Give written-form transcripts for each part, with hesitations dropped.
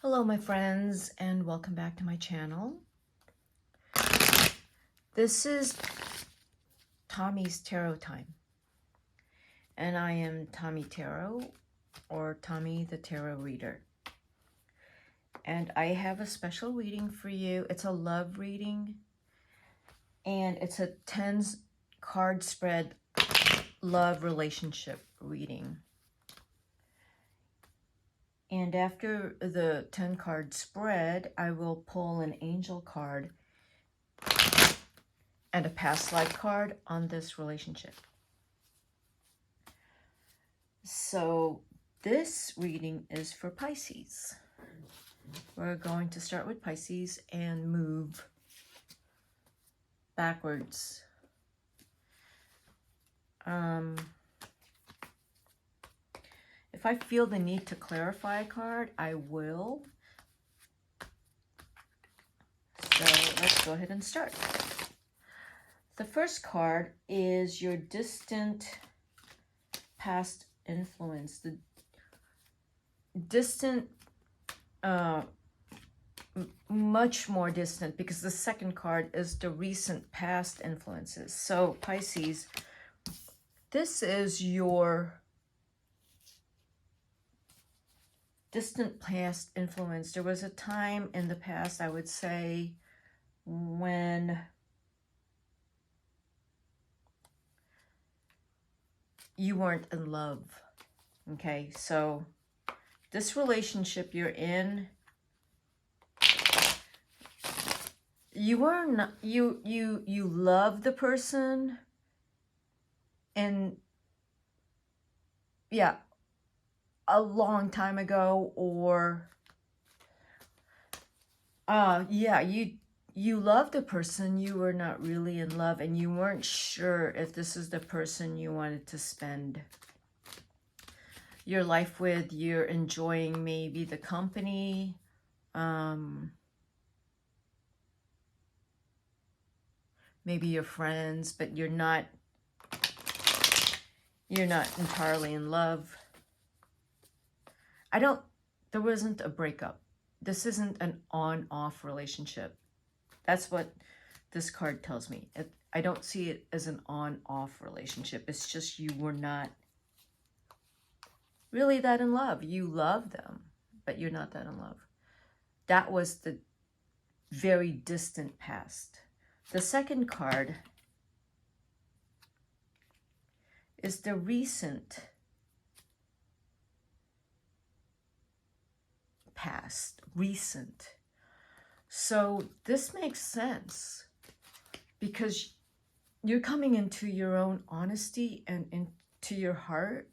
Hello my friends and welcome back to my channel. This is Tommy's Tarot time and I am Tommy Tarot or Tommy the Tarot Reader, and I have a special reading for you. It's a love reading and it's a 10 card spread love relationship reading. And after the 10 card spread, I will pull an angel card and a past life card on this relationship. So this reading is for Pisces. We're going to start with Pisces and move backwards. If I feel the need to clarify a card, I will. So let's go ahead and start. The first card is your distant past influence. The distant, much more distant, because the second card is the recent past influences. So Pisces, this is your distant past influence. There was a time in the past, I would say, when you weren't in love. Okay, so this relationship you're in, you were not, you love the person, and yeah, a long time ago, or yeah, you loved the person, you were not really in love, and you weren't sure if this is the person you wanted to spend your life with. You're enjoying maybe the company, maybe your friends, but you're not entirely in love. There wasn't a breakup. This isn't an on-off relationship. That's what this card tells me. I don't see it as an on-off relationship. It's just you were not really that in love. You love them, but you're not that in love. That was the very distant past. The second card is the recent past, recent. So this makes sense because you're coming into your own honesty and into your heart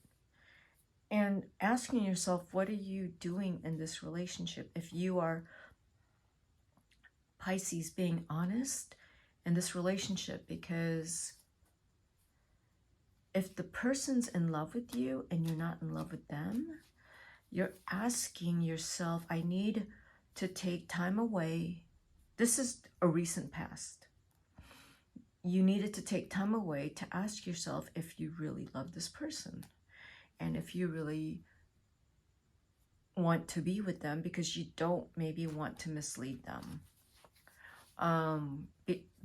and asking yourself, what are you doing in this relationship? If you are Pisces, being honest in this relationship, because if the person's in love with you and you're not in love with them, you're asking yourself, I need to take time away. This is a recent past. You needed to take time away to ask yourself if you really love this person and if you really want to be with them, because you don't maybe want to mislead them,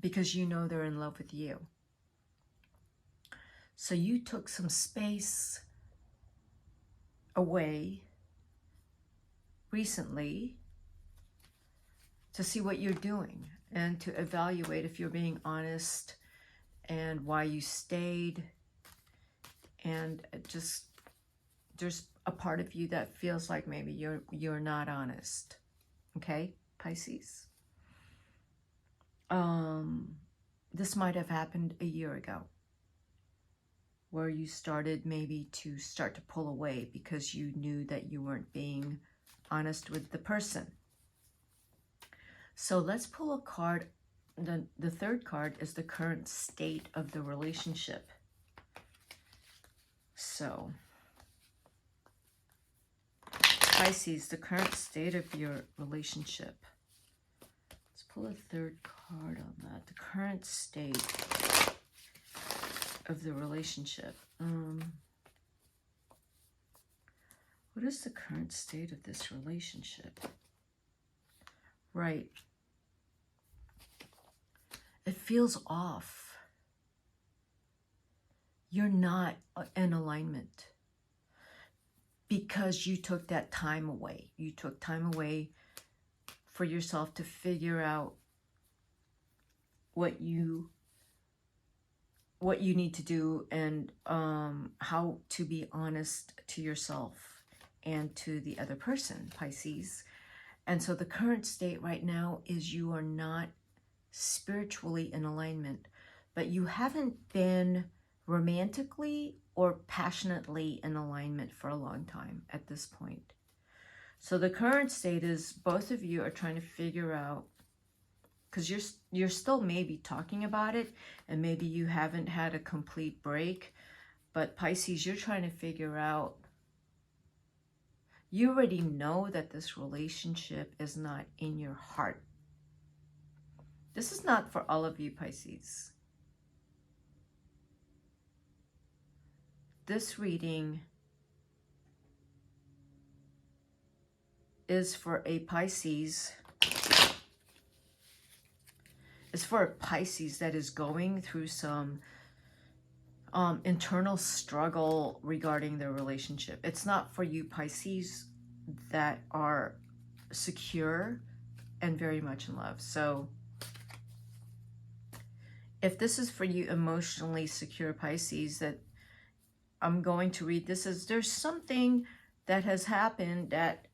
because you know they're in love with you. So you took some space away recently to see what you're doing and to evaluate if you're being honest and why you stayed. And just, there's a part of you that feels like maybe you're not honest. Okay, Pisces. This might have happened a year ago, where you started maybe to start to pull away because you knew that you weren't being honest with the person. So let's pull a card. The third card is the current state of the relationship. So Pisces, the current state of your relationship. Let's pull a third card on that. The current state of the relationship. What is the current state of this relationship? Right. It feels off. You're not in alignment because you took that time away. You took time away for yourself to figure out what you need to do, and how to be honest to yourself and to the other person, Pisces. And so the current state right now is you are not spiritually in alignment, but you haven't been romantically or passionately in alignment for a long time at this point. So the current state is both of you are trying to figure out, because you're still maybe talking about it, and maybe you haven't had a complete break, but Pisces, you're trying to figure out, you already know that this relationship is not in your heart. This is not for all of you, Pisces. This reading is for a Pisces. It's for a Pisces that is going through some internal struggle regarding their relationship. It's not for you, Pisces, that are secure and very much in love. So if this is for you, emotionally secure Pisces, that I'm going to read this as, there's something that has happened that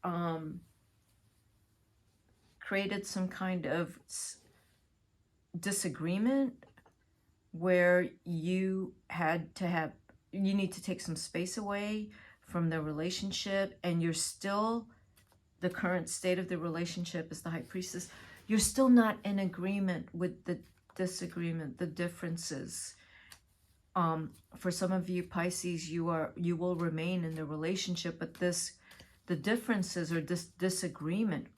created some kind of disagreement where you need to take some space away from the relationship, and you're still, the current state of the relationship is the High Priestess. You're still not in agreement with the disagreement, the differences. For some of you, Pisces, you will remain in the relationship, but the differences or this disagreement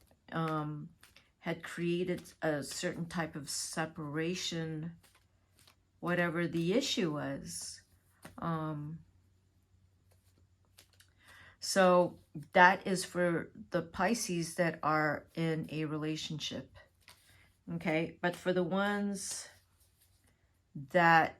had created a certain type of separation, whatever the issue was. So that is for the Pisces that are in a relationship. Okay, but for the ones that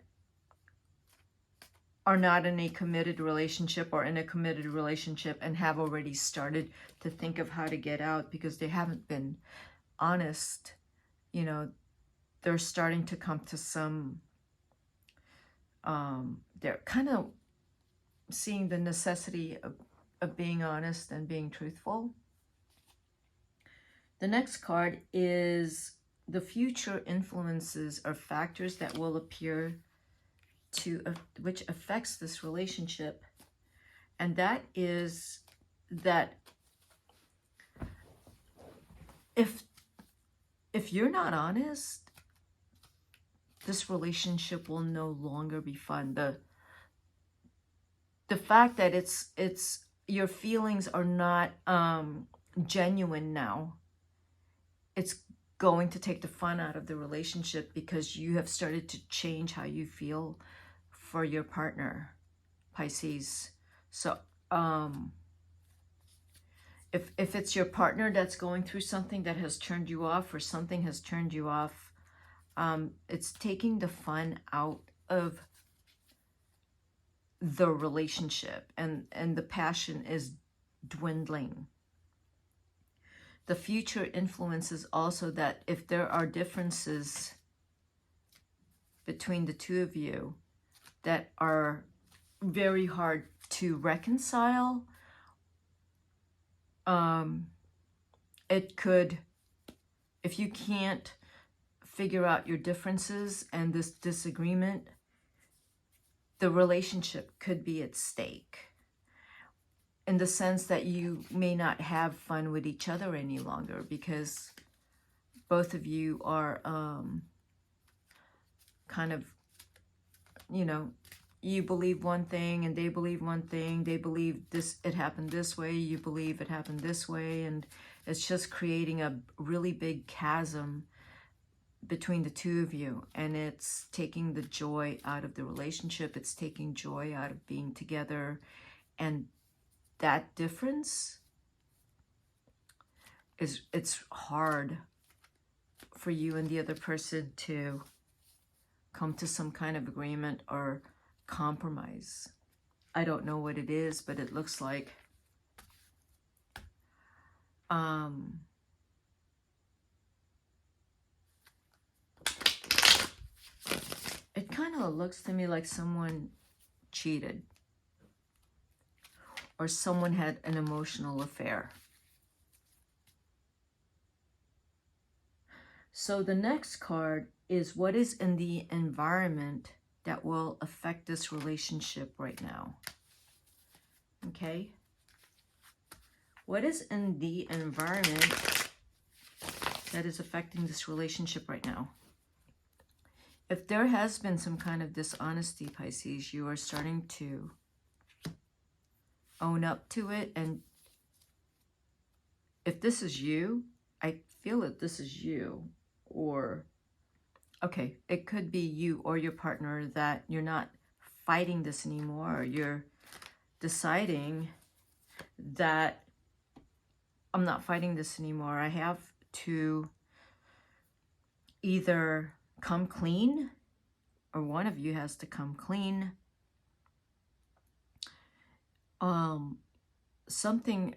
are not in a committed relationship, or in a committed relationship and have already started to think of how to get out because they haven't been honest, you know, they're starting to come to some, they're kind of seeing the necessity of being honest and being truthful. The next card is the future influences or factors that will appear to which affects this relationship, and that is that if you're not honest, this relationship will no longer be fun. The fact that it's your feelings are not genuine now, it's going to take the fun out of the relationship, because you have started to change how you feel for your partner, Pisces. So if it's your partner that's going through something that has turned you off, or something has turned you off, it's taking the fun out of the relationship, and the passion is dwindling. The future influences also that if there are differences between the two of you that are very hard to reconcile, it could, if you can't figure out your differences and this disagreement, the relationship could be at stake, in the sense that you may not have fun with each other any longer, because both of you are kind of, you know, you believe one thing and they believe one thing. They believe this, it happened this way. You believe it happened this way. And it's just creating a really big chasm between the two of you. And it's taking the joy out of the relationship. It's taking joy out of being together. And that difference is, it's hard for you and the other person to come to some kind of agreement or compromise. I don't know what it is, but it looks like it kind of looks to me like someone cheated or someone had an emotional affair. So the next card is what is in the environment that will affect this relationship right now. Okay? What is in the environment that is affecting this relationship right now? If there has been some kind of dishonesty, Pisces, you are starting to own up to it. And if this is you, I feel that this is you. Or, okay, it could be you or your partner that you're not fighting this anymore. Or you're deciding that I'm not fighting this anymore. I have to either come clean, or one of you has to come clean. Something,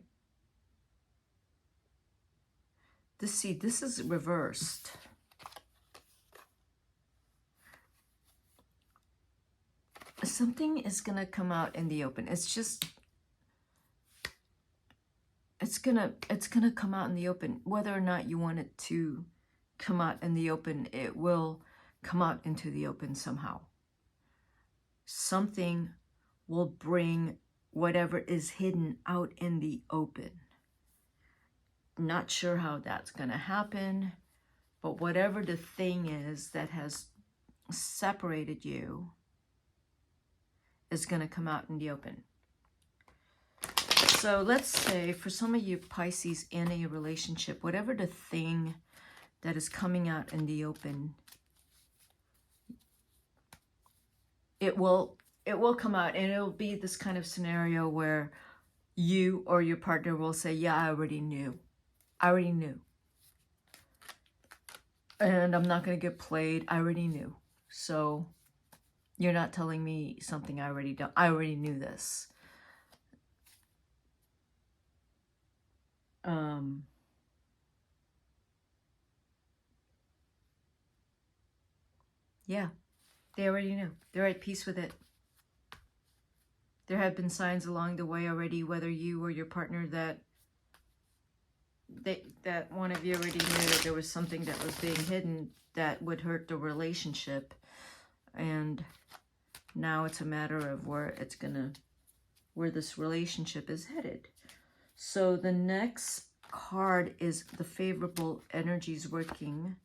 this is reversed. Something is going to come out in the open. It's just, it's gonna come out in the open. Whether or not you want it to come out in the open, it will come out into the open somehow. Something will bring whatever is hidden out in the open. Not sure how that's going to happen, but whatever the thing is that has separated you is going to come out in the open. So let's say for some of you Pisces in a relationship, whatever the thing that is coming out in the open, it will come out, and it'll be this kind of scenario where you or your partner will say, yeah, I already knew. And I'm not going to get played. I already knew. So you're not telling me something I already done. I already knew this. Yeah, they already knew. They're at peace with it. There have been signs along the way already, whether you or your partner, that one of you already knew that there was something that was being hidden that would hurt the relationship. And now it's a matter of where this relationship is headed. So the next card is the favorable energies working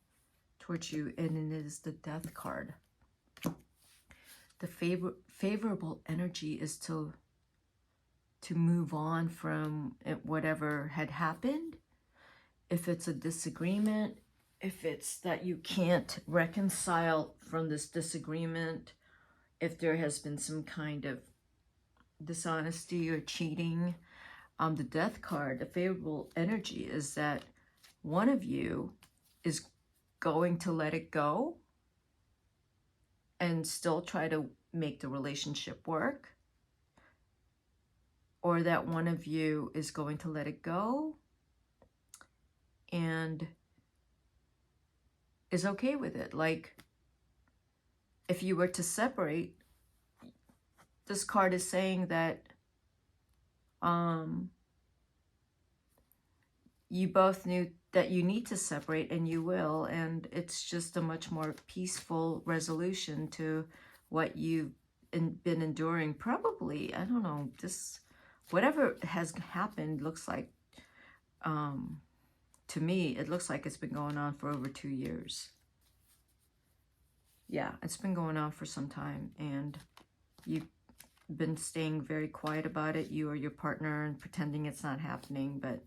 towards you, and it is the Death card. The favorable energy is to move on from whatever had happened. If it's a disagreement, if it's that you can't reconcile from this disagreement, if there has been some kind of dishonesty or cheating, the Death card, the favorable energy is that one of you is going to let it go and still try to make the relationship work, or that one of you is going to let it go and is okay with it. Like, if you were to separate, this card is saying that you both knew that you need to separate, and you will, and it's just a much more peaceful resolution to what you've been enduring. Probably, I don't know, this, whatever has happened looks like, to me, it looks like it's been going on for over 2 years. Yeah, it's been going on for some time, and you've been staying very quiet about it, you or your partner, and pretending it's not happening, but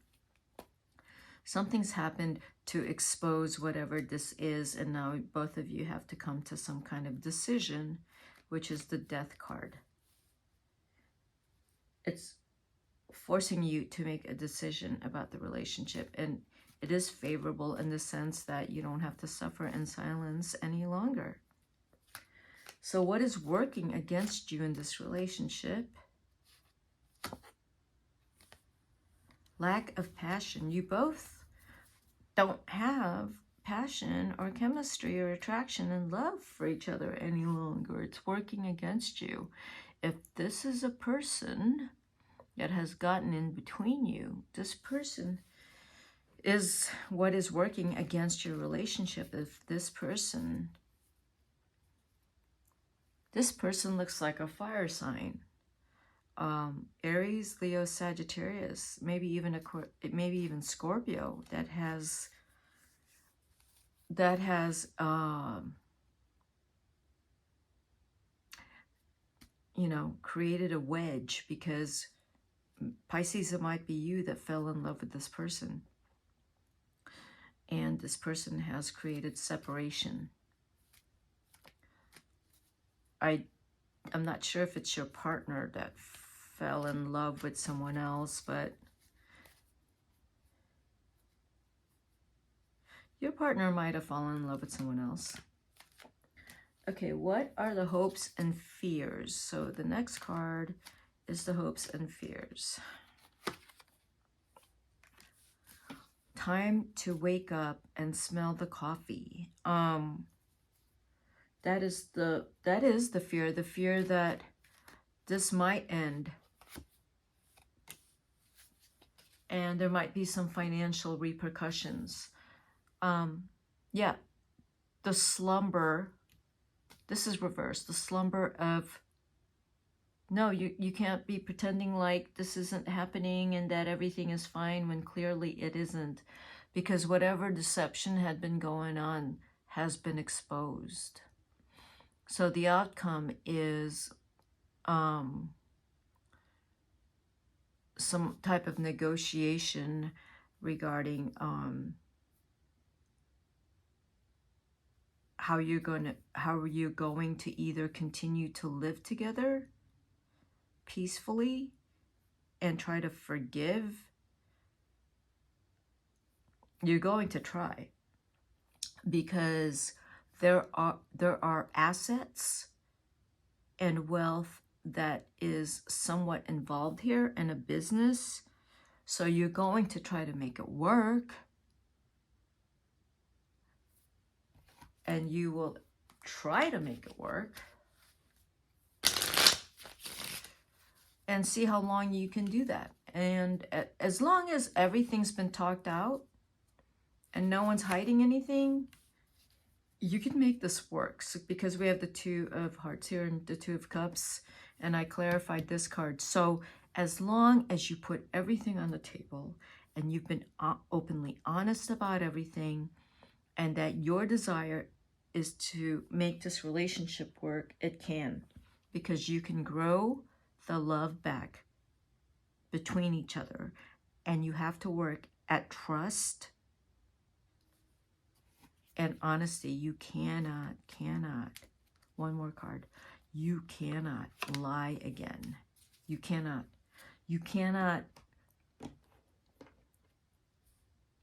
something's happened to expose whatever this is, and now both of you have to come to some kind of decision, which is the Death card. It's forcing you to make a decision about the relationship, and It is favorable in the sense that you don't have to suffer in silence any longer. So what is working against you in this relationship? Lack of passion. You both don't have passion or chemistry or attraction and love for each other any longer. It's working against you. If this is a person that has gotten in between you, this person is what is working against your relationship. If this person looks like a fire sign, Aries, Leo, Sagittarius, maybe even Scorpio, that has you know, created a wedge, because Pisces, it might be you that fell in love with this person, and this person has created separation. I'm not sure if it's your partner that fell in love with someone else, but your partner might have fallen in love with someone else. Okay, what are the hopes and fears? So the next card is the hopes and fears. Time to wake up and smell the coffee. That is the fear. The fear that this might end, and there might be some financial repercussions. Yeah, the slumber. This is reversed. The slumber of, no, you can't be pretending like this isn't happening and that everything is fine when clearly it isn't, because whatever deception had been going on has been exposed. So the outcome is some type of negotiation regarding how are you going to either continue to live together peacefully and try to forgive. You're going to try, because there are assets and wealth that is somewhat involved here, in a business. So you're going to try to make it work, and you will try to make it work and see how long you can do that. And as long as everything's been talked out and no one's hiding anything, you can make this work. So, because we have the Two of Hearts here and the Two of Cups, and I clarified this card. So as long as you put everything on the table and you've been openly honest about everything, and that your desire is to make this relationship work, it can. Because you can grow the love back between each other. And you have to work at trust and honesty. You cannot, one more card. You cannot lie again. You cannot.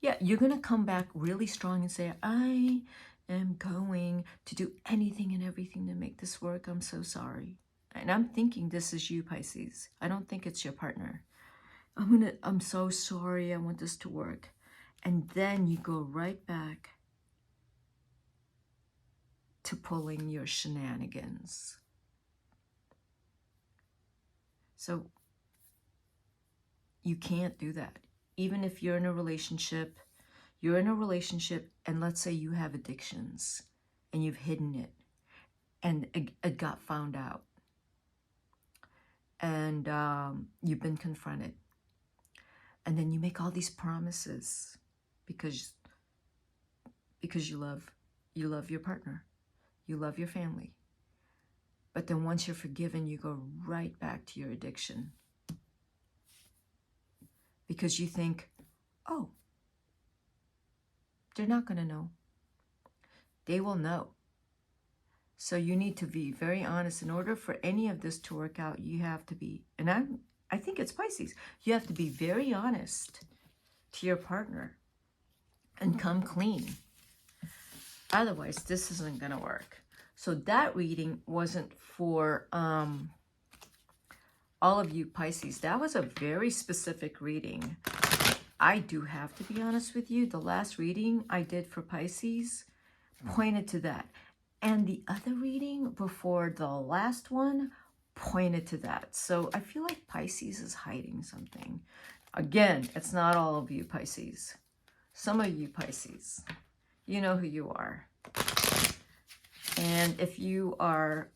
Yeah, you're going to come back really strong and say, I am going to do anything and everything to make this work. I'm so sorry. And I'm thinking this is you, Pisces. I don't think it's your partner. I'm so sorry. I want this to work. And then you go right back to pulling your shenanigans. So you can't do that. Even if you're in a relationship, and let's say you have addictions and you've hidden it and it got found out, and you've been confronted, and then you make all these promises because you love your partner, you love your family, but then once you're forgiven, you go right back to your addiction. Because you think, oh, they're not going to know. They will know. So you need to be very honest. In order for any of this to work out, you have to be, and I think it's Pisces, you have to be very honest to your partner and come clean. Otherwise, this isn't going to work. So that reading wasn't for all of you Pisces. That was a very specific reading. I do have to be honest with you. The last reading I did for Pisces pointed to that. And the other reading before the last one pointed to that. So I feel like Pisces is hiding something. Again, it's not all of you Pisces. Some of you Pisces, you know who you are. And if you are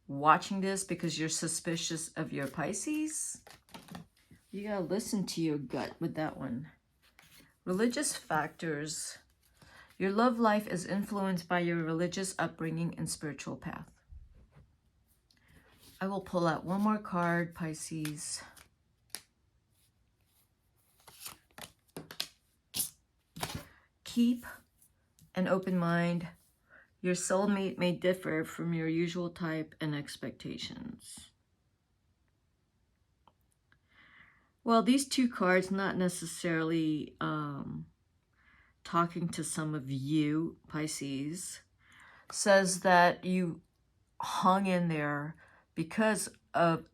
watching this because you're suspicious of your Pisces, you gotta listen to your gut with that one. Religious factors. Your love life is influenced by your religious upbringing and spiritual path. I will pull out one more card, Pisces. Keep an open mind. Your soulmate may differ from your usual type and expectations. Well, these two cards, not necessarily talking to some of you, Pisces, says that you hung in there because of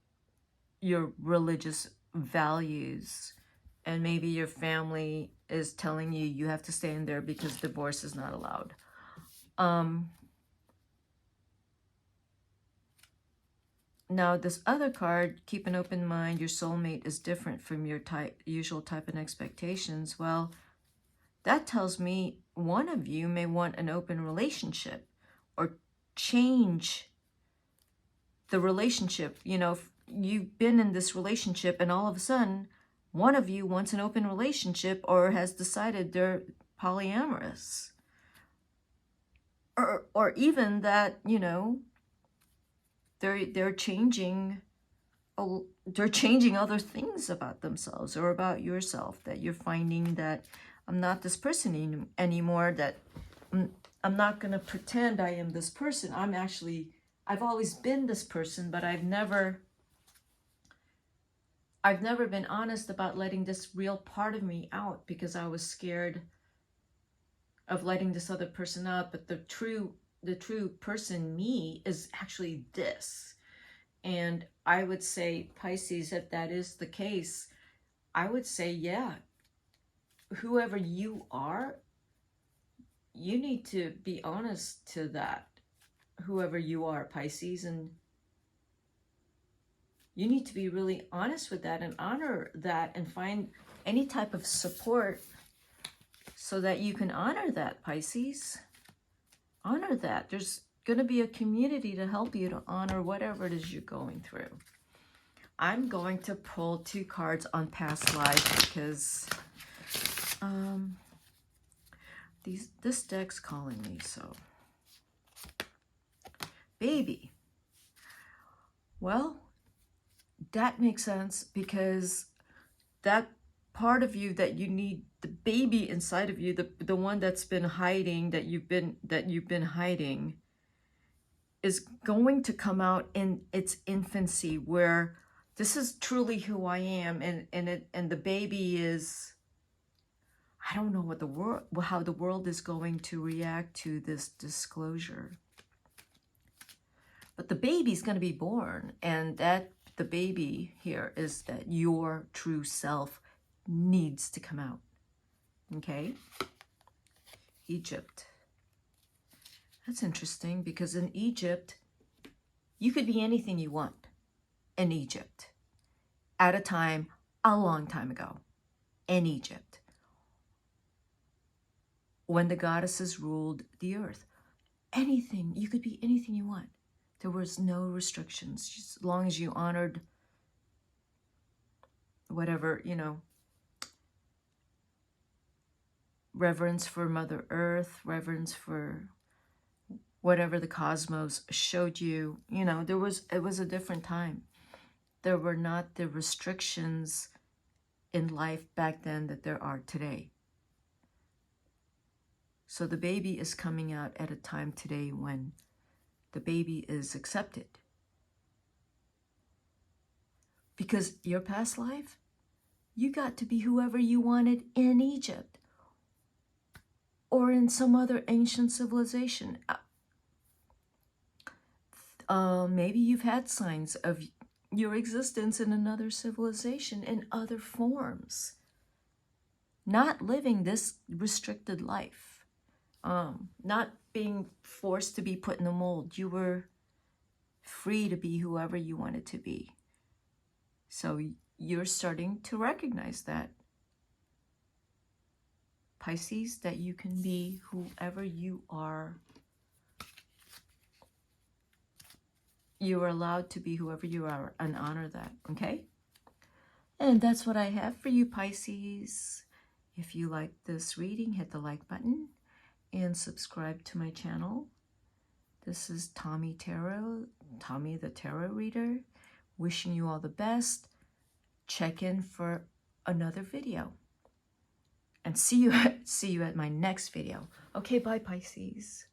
your religious values, and maybe your family is telling you you have to stay in there because divorce is not allowed. Now this other card, keep an open mind, your soulmate is different from your usual type and expectations. Well, that tells me one of you may want an open relationship or change the relationship. You know, if you've been in this relationship and all of a sudden one of you wants an open relationship or has decided they're polyamorous. Or even that, you know, they're changing other things about themselves or about yourself, that you're finding that I'm not this person anymore, that I'm not going to pretend I am this person. I've always been this person, but I've never been honest about letting this real part of me out because I was scared of letting this other person out. But the true person, me, is actually this. And I would say, Pisces, if that is the case, I would say, yeah, whoever you are, you need to be honest to that, whoever you are, Pisces, and you need to be really honest with that and honor that and find any type of support so that you can honor that, Pisces. Honor that. There's going to be a community to help you to honor whatever it is you're going through. I'm going to pull 2 cards on past life because this deck's calling me. So, baby. Well, that makes sense because that part of you that you need, the baby inside of you, the one that's been hiding, that you've been hiding, is going to come out in its infancy, where this is truly who I am, and the baby is, I don't know how the world is going to react to this disclosure. But the baby's going to be born, and that the baby here is that your true self needs to come out. Okay? Egypt. That's interesting because in Egypt, you could be anything you want in Egypt at a time, a long time ago, in Egypt, when the goddesses ruled the earth. Anything, you could be anything you want. There was no restrictions, just as long as you honored whatever, you know, reverence for Mother Earth, reverence for whatever the cosmos showed you. You know, it was a different time. There were not the restrictions in life back then that there are today. So the baby is coming out at a time today when the baby is accepted. Because your past life, you got to be whoever you wanted in Egypt. or in some other ancient civilization. Maybe you've had signs of your existence in another civilization in other forms. Not living this restricted life. Not being forced to be put in a mold. You were free to be whoever you wanted to be. So you're starting to recognize that, Pisces, that you can be whoever you are. You are allowed to be whoever you are and honor that, okay? And that's what I have for you, Pisces. If you like this reading, hit the like button and subscribe to my channel. This is Tommy Tarot, Tommy the Tarot Reader, wishing you all the best. Check in for another video. And see you at my next video. Okay, bye, Pisces.